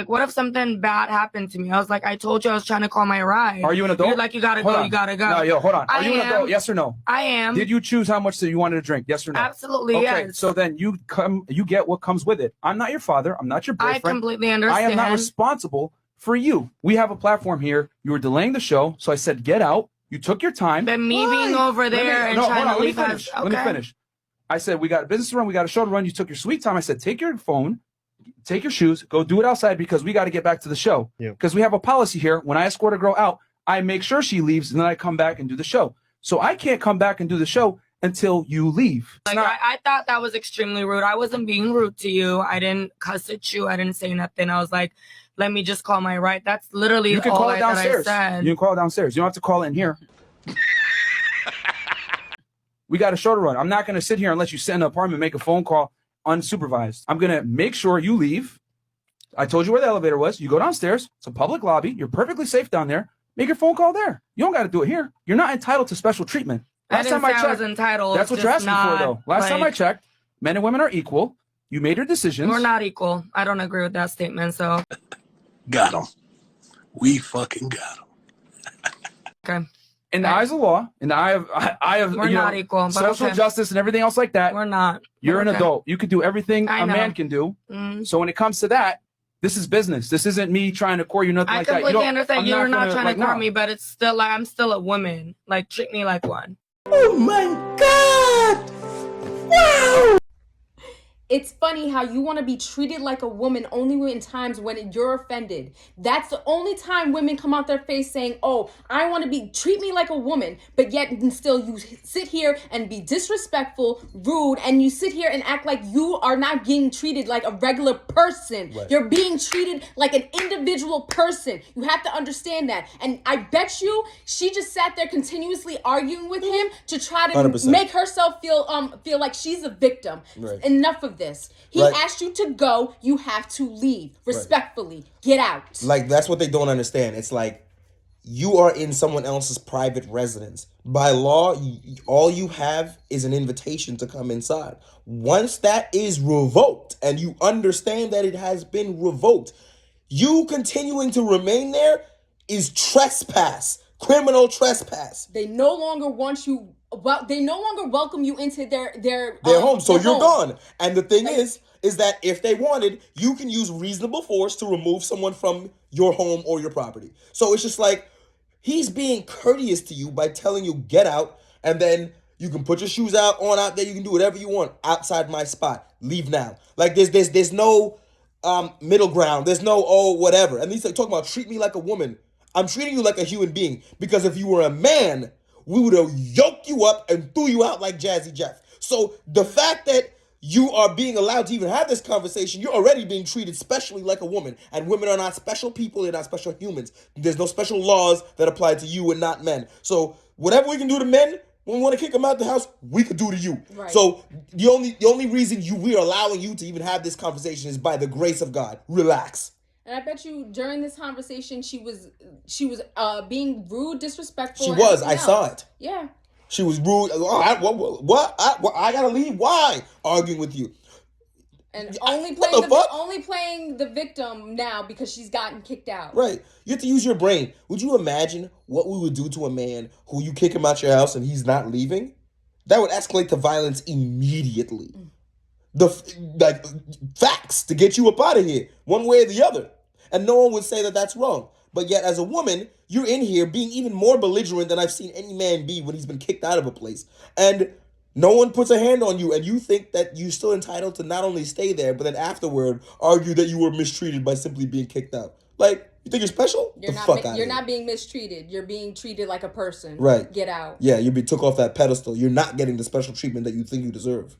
what if something bad happened to me? I was like, I told you I was trying to call my ride. Are you an adult? You're like, you gotta go, you gotta go. No, yo, hold on. Are you an adult? Yes or no? I am. Did you choose how much that you wanted to drink? Yes or no? Absolutely, okay, yes. so then you get what comes with it. I'm not your father. I'm not your boyfriend. I completely understand. I am not responsible for you. We have a platform here. You were delaying the show, so I said, get out. You took your time. But me being over there and trying to leave us. Let me finish. I said, we got a business to run. We got a show to run. You took your sweet time. I said, take your phone, take your shoes, go do it outside because we got to get back to the show. Because we have a policy here. When I escort a girl out, I make sure she leaves and then I come back and do the show. So I can't come back and do the show until you leave. Like, I thought that was extremely rude. I wasn't being rude to you. I didn't cuss at you. I didn't say nothing. I was like, let me just call my ride. That's literally you can call it downstairs. That I said. You can call it downstairs. You don't have to call it in here. We got a show to run. I'm not going to sit here and let you sit in the apartment and make a phone call unsupervised. I'm going to make sure you leave. I told you where the elevator was. You go downstairs. It's a public lobby. You're perfectly safe down there. Make your phone call there. You don't got to do it here. You're not entitled to special treatment. Last time I checked, I was entitled. That's what you're asking for, though. Last time I checked, men and women are equal. You made your decisions. We're not equal. I don't agree with that statement, so. Got him. We fucking got him. Okay. In the eyes of law, in the eye of we're not equal, but social justice and everything else like that. We're not. You're an adult. You could do everything a man can do. So when it comes to that, this is business. This isn't me trying to court you, nothing like that. I completely understand. You're not trying to court me, but it's still like I'm still a woman. Like, treat me like one. Oh my God! Wow! It's funny how you want to be treated like a woman only in times when you're offended. That's the only time women come out their face saying, oh, I want to treat me like a woman, but yet still you sit here and be disrespectful, rude, and you sit here and act like you are not being treated like a regular person. Right. You're being treated like an individual person. You have to understand that. And I bet you she just sat there continuously arguing with him to try to 100%. Make herself feel like she's a victim. Right. Enough of this. He asked you to go. You have to leave respectfully. Get out. Like, that's what they don't understand. It's like you are in someone else's private residence. By law, all you have is an invitation to come inside. Once that is revoked and you understand that it has been revoked, you continuing to remain there is trespass, criminal trespass. They no longer want you. Well, they no longer welcome you into their home, so you're gone. And the thing is that if they wanted, you can use reasonable force to remove someone from your home or your property. So it's just like he's being courteous to you by telling you get out, and then you can put your shoes out there. You can do whatever you want outside my spot. Leave now. Like there's no middle ground. There's no whatever. And he's like talking about treat me like a woman. I'm treating you like a human being because if you were a man, we would have yoked you up and threw you out like Jazzy Jeff. So the fact that you are being allowed to even have this conversation, you're already being treated specially like a woman. And women are not special people. They're not special humans. There's no special laws that apply to you and not men. So whatever we can do to men, when we want to kick them out the house, we could do to you. Right. So the only reason we're allowing you to even have this conversation is by the grace of God. Relax. And I bet you during this conversation, she was being rude, disrespectful. She was. I saw it. Yeah. She was rude. What? I gotta leave. Why? Arguing with you. And only playing the victim now because she's gotten kicked out. Right. You have to use your brain. Would you imagine what we would do to a man who you kick him out your house and he's not leaving? That would escalate to violence immediately. Facts to get you up out of here, one way or the other. And no one would say that that's wrong. But yet, as a woman, you're in here being even more belligerent than I've seen any man be when he's been kicked out of a place. And no one puts a hand on you, and you think that you're still entitled to not only stay there, but then afterward argue that you were mistreated by simply being kicked out. Like, you think you're special? You're not being mistreated. You're being treated like a person. Right. Get out. Yeah, you're being took off that pedestal. You're not getting the special treatment that you think you deserve.